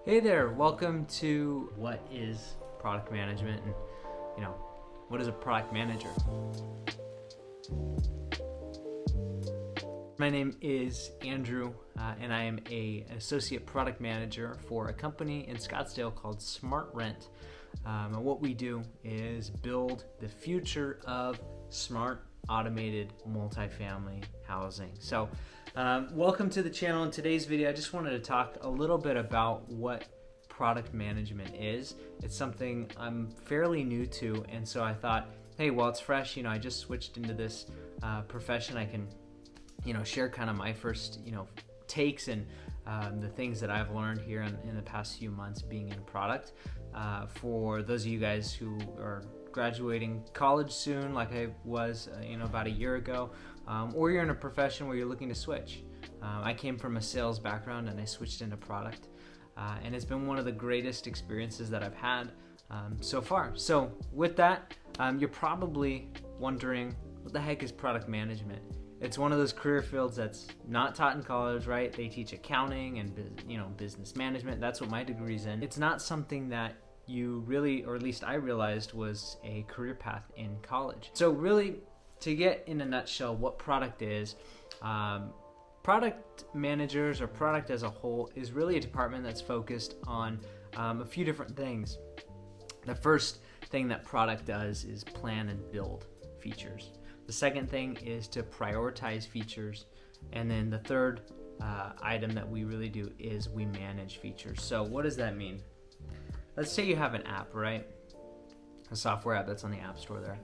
Hey there, welcome to What is Product Management and, what is a product manager? My name is Andrew and I am an associate product manager for a company in Scottsdale called SmartRent. And what we do is build the future of smart automated multifamily housing. So welcome to the channel. In today's video, I just wanted to talk a little bit about what product management is. It's something I'm fairly new to, and so I thought, hey, while it's fresh, I just switched into this profession, I can share kind of my first takes and the things that I've learned here in the past few months being in product. For those of you guys who are graduating college soon, like I was about a year ago, or you're in a profession where you're looking to switch. I came from a sales background and I switched into product, and it's been one of the greatest experiences that I've had so far. So with that, you're probably wondering, what the heck is product management? It's one of those career fields that's not taught in college, right? They teach accounting and business management. That's what my degree's in. It's not something that you really, or at least I realized, was a career path in college. So really, to get in a nutshell what product is, product managers or product as a whole is really a department that's focused on a few different things. The first thing that product does is plan and build features. The second thing is to prioritize features. And then the third item that we really do is we manage features. So what does that mean? Let's say you have an app, right? A software app that's on the App Store there.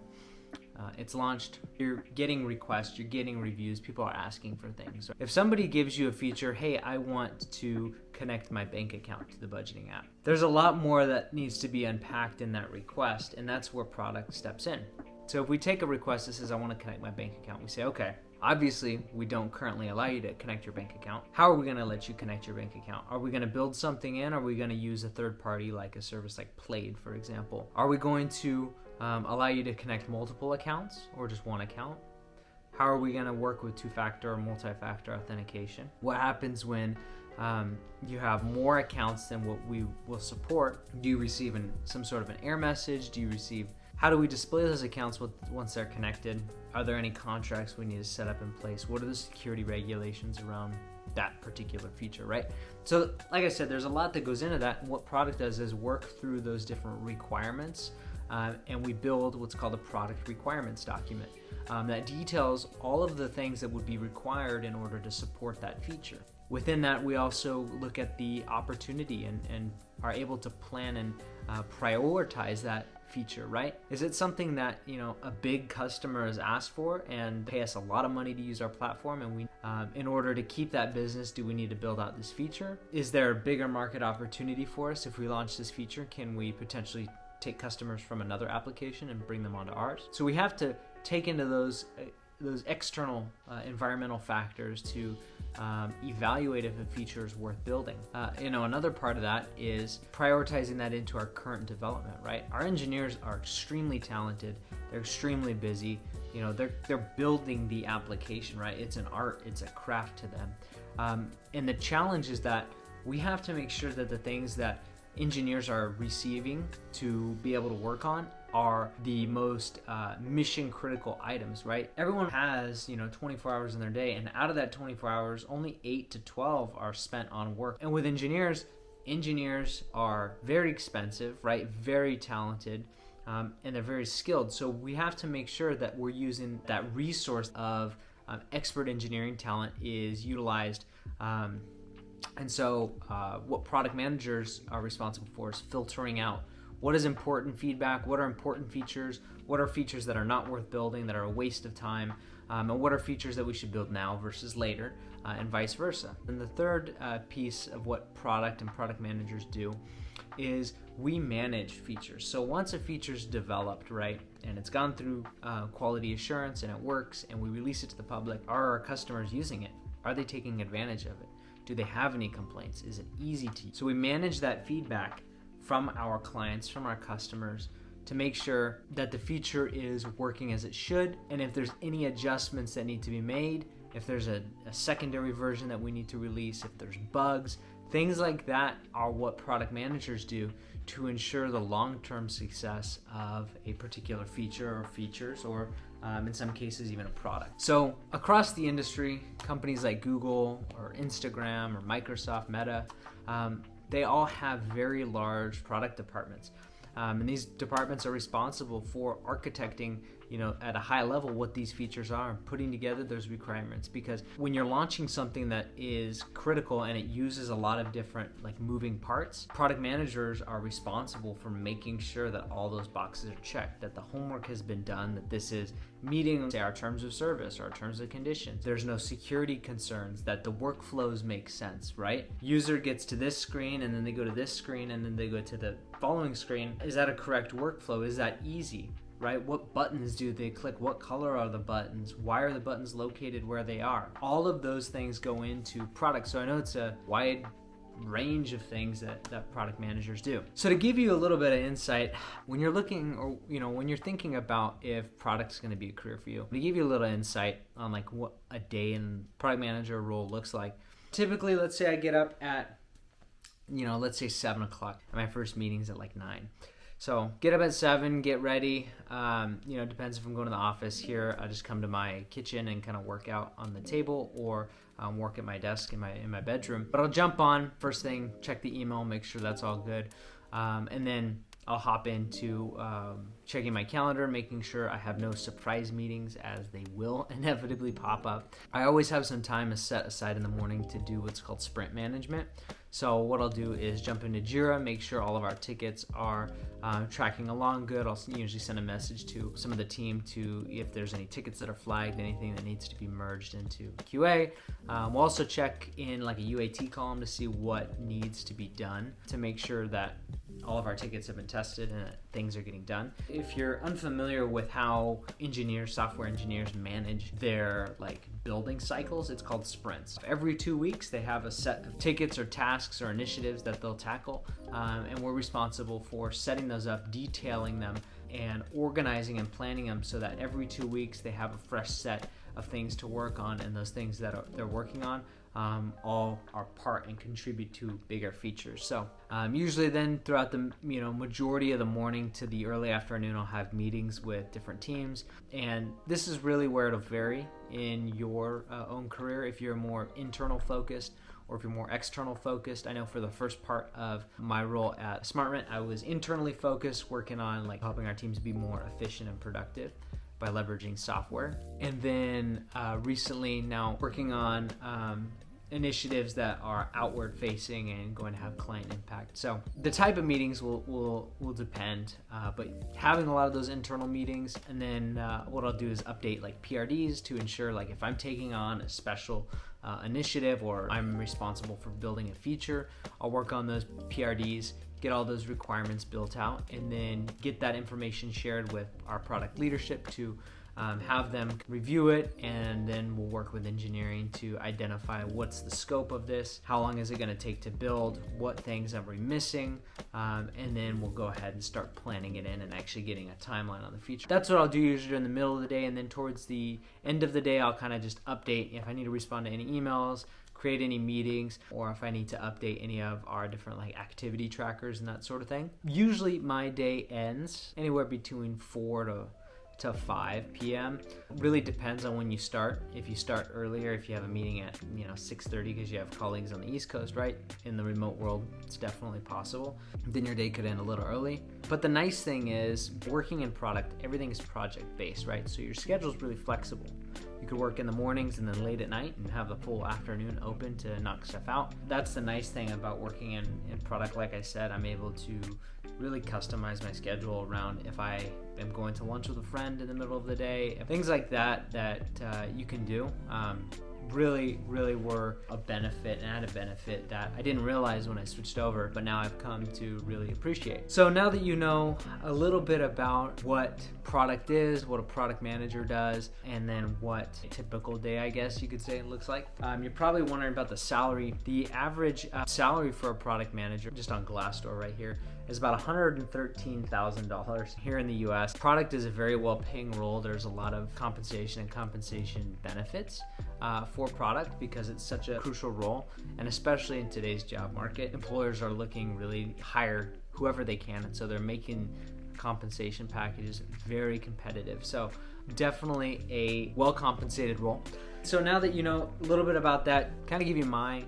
It's launched, you're getting requests, you're getting reviews, people are asking for things. If somebody gives you a feature, hey, I want to connect my bank account to the budgeting app, there's a lot more that needs to be unpacked in that request, and that's where product steps in. So if we take a request that says, I want to connect my bank account, we say, okay, obviously we don't currently allow you to connect your bank account. How are we going to let you connect your bank account? Are we going to build something in? Are we going to use a third party like a service like Plaid, for example? Are we going to allow you to connect multiple accounts or just one account? How are we going to work with two-factor or multi-factor authentication? What happens when you have more accounts than what we will support? Do you receive some sort of an error message? How do we display those accounts once they're connected? Are there any contracts we need to set up in place? What are the security regulations around that particular feature, right? So like I said, there's a lot that goes into that. And what product does is work through those different requirements, and we build what's called a product requirements document that details all of the things that would be required in order to support that feature. Within that, we also look at the opportunity and are able to plan and prioritize that feature, right? Is it something that a big customer has asked for and pay us a lot of money to use our platform, and we in order to keep that business, do we need to build out this feature? Is there a bigger market opportunity for us if we launch this feature? Can we potentially take customers from another application and bring them onto ours? So we have to take into those external environmental factors to evaluate if a feature is worth building. Another part of that is prioritizing that into our current development, right? Our engineers are extremely talented. They're extremely busy. They're building the application, right? It's an art, it's a craft to them. And the challenge is that we have to make sure that the things that engineers are receiving to be able to work on are the most mission critical items, right? Everyone has 24 hours in their day, and out of that 24 hours, only 8 to 12 are spent on work. And with engineers are very expensive, right? Very talented, and they're very skilled. So we have to make sure that we're using that resource of expert engineering talent is utilized. And so what product managers are responsible for is filtering out what is important feedback, what are important features, what are features that are not worth building, that are a waste of time, and what are features that we should build now versus later, and vice versa. And the third piece of what product and product managers do is we manage features. So once a feature's developed, right, and it's gone through quality assurance and it works and we release it to the public, are our customers using it? Are they taking advantage of it? Do they have any complaints? Is it easy to use? So we manage that feedback from our clients, from our customers, to make sure that the feature is working as it should, and if there's any adjustments that need to be made, if there's a secondary version that we need to release, if there's bugs, Things like that are what product managers do to ensure the long-term success of a particular feature or features, or in some cases even a product. So across the industry, companies like Google or Instagram or Microsoft, Meta, they all have very large product departments. And these departments are responsible for architecting, at a high level what these features are and putting together those requirements. Because when you're launching something that is critical and it uses a lot of different moving parts, product managers are responsible for making sure that all those boxes are checked, that the homework has been done, that this is meeting, say, our terms of service or our terms and conditions. There's no security concerns, that the workflows make sense, right? User gets to this screen and then they go to this screen and then they go to the following screen. Is that a correct workflow? Is that easy? Right? What buttons do they click? What color are the buttons? Why are the buttons located where they are? All of those things go into product. So I know it's a wide range of things that product managers do. So to give you a little bit of insight, when you're looking, or when you're thinking about if product's going to be a career for you, to give you a little insight on what a day in product manager role looks like. Typically, let's say I get up at, let's say 7 o'clock, and my first meeting's at 9. So get up at 7, get ready. Depends if I'm going to the office here. I just come to my kitchen and kind of work out on the table, or work at my desk in my bedroom. But I'll jump on first thing, check the email, make sure that's all good, and then I'll hop into checking my calendar, making sure I have no surprise meetings, as they will inevitably pop up. I always have some time set aside in the morning to do what's called sprint management. So what I'll do is jump into Jira, make sure all of our tickets are tracking along good. I'll usually send a message to some of the team if there's any tickets that are flagged, anything that needs to be merged into QA. We'll also check in a UAT column to see what needs to be done to make sure that all of our tickets have been tested and that things are getting done. If you're unfamiliar with how software engineers manage their building cycles, it's called sprints. Every 2 weeks, they have a set of tickets or tasks or initiatives that they'll tackle, and we're responsible for setting those up, detailing them, and organizing and planning them so that every 2 weeks they have a fresh set of things to work on, and those things that they're working on all are part and contribute to bigger features. So usually then throughout the majority of the morning to the early afternoon, I'll have meetings with different teams, and this is really where it'll vary in your own career. If you're more internal focused or if you're more external focused. I know for the first part of my role at SmartRent, I was internally focused, working on helping our teams be more efficient and productive by leveraging software. And then recently now working on initiatives that are outward facing and going to have client impact. So the type of meetings will depend, but having a lot of those internal meetings, and then what I'll do is update PRDs to ensure if I'm taking on a special initiative or I'm responsible for building a feature, I'll work on those PRDs, get all those requirements built out, and then get that information shared with our product leadership to have them review it, and then we'll work with engineering to identify what's the scope of this, how long is it going to take to build, what things are we missing, and then we'll go ahead and start planning it in and actually getting a timeline on the feature. That's what I'll do usually in the middle of the day, and then towards the end of the day I'll kind of just update if I need to respond to any emails, create any meetings, or if I need to update any of our different activity trackers and that sort of thing. Usually my day ends anywhere between 4 to 5 p.m. Really depends on when you start. If you start earlier, if you have a meeting at 6:30 because you have colleagues on the East Coast, right? In the remote world, it's definitely possible. Then your day could end a little early. But the nice thing is, working in product, everything is project-based, right? So your schedule is really flexible. You could work in the mornings and then late at night and have the full afternoon open to knock stuff out. That's the nice thing about working in product. Like I said, I'm able to really customize my schedule around if I am going to lunch with a friend in the middle of the day, things like that you can do. Really were a benefit, and had a benefit that I didn't realize when I switched over, but now I've come to really appreciate. So now that you know a little bit about what product is, what a product manager does, and then what a typical day, I guess you could say, it looks like, you're probably wondering about the salary. The average salary for a product manager, just on Glassdoor right here, is about $113,000 here in the US. Product is a very well-paying role. There's a lot of compensation and compensation benefits for product because it's such a crucial role, and especially in today's job market, employers are looking really to hire whoever they can, and so they're making compensation packages very competitive. So definitely a well-compensated role. So now that you know a little bit about that, kind of give you my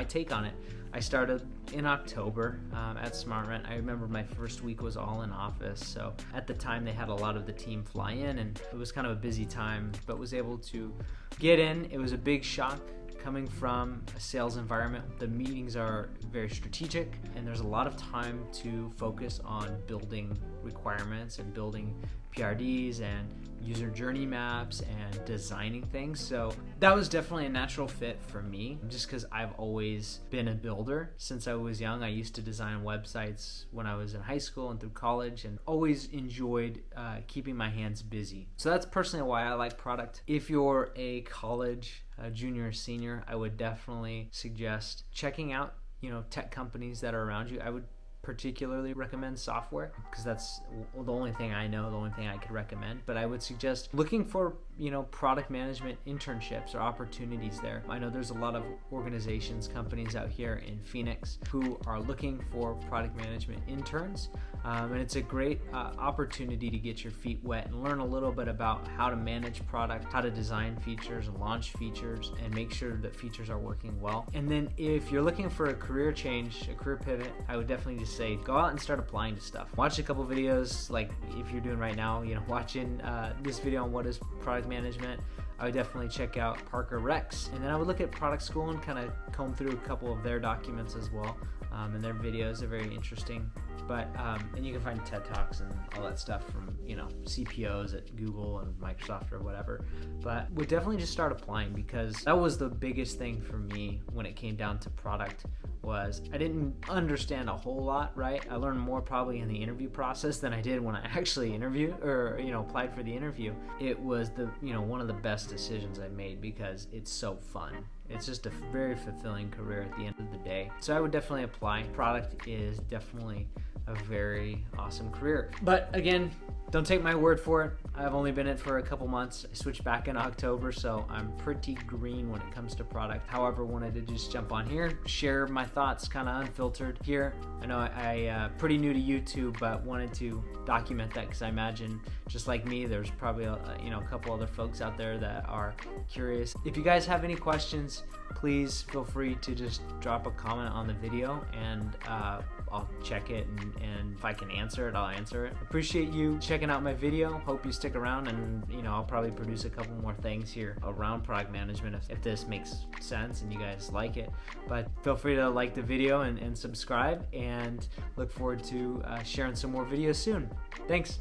take on it. I started in October at SmartRent. I remember my first week was all in office. So at the time they had a lot of the team fly in, and it was kind of a busy time, but was able to get in. It was a big shock coming from a sales environment. The meetings are very strategic, and there's a lot of time to focus on building requirements and building PRDs and user journey maps and designing things. So that was definitely a natural fit for me, just because I've always been a builder since I was young. I used to design websites when I was in high school and through college, and always enjoyed keeping my hands busy. So that's personally why I like product. If you're a college junior or senior, I would definitely suggest checking out tech companies that are around you. I would particularly recommend software because that's the only thing I know, the only thing I could recommend. But I would suggest looking for product management internships or opportunities there. I know there's a lot of organizations, companies out here in Phoenix who are looking for product management interns, and it's a great opportunity to get your feet wet and learn a little bit about how to manage product, how to design features and launch features, and make sure that features are working well. And then if you're looking for a career change, a career pivot, I would definitely just say go out and start applying to stuff. Watch a couple videos, like if you're doing right now, watching this video on what is product management. I would definitely check out Parker Rex, and then I would look at Product School and kind of comb through a couple of their documents as well, and their videos are very interesting. But and you can find TED Talks and all that stuff from CPOs at Google and Microsoft or whatever. But would definitely just start applying, because that was the biggest thing for me when it came down to product. Was I didn't understand a whole lot, right? I learned more probably in the interview process than I did when I actually interviewed or applied for the interview. It was the one of the best decisions I made because it's so fun. It's just a very fulfilling career at the end of the day. So I would definitely apply. Product is definitely a very awesome career. But again, don't take my word for it. I've only been in it for a couple months. I switched back in October, so I'm pretty green when it comes to product. However, wanted to just jump on here, share my thoughts kind of unfiltered here. I know I pretty new to YouTube, but wanted to document that because I imagine just like me, there's probably a couple other folks out there that are curious. If you guys have any questions, please feel free to just drop a comment on the video, and I'll check it, and if I can answer it, I'll answer it. Appreciate you checking out my video. Hope you stick around, and I'll probably produce a couple more things here around product management if this makes sense and you guys like it. But feel free to like the video and subscribe, and look forward to sharing some more videos soon. Thanks.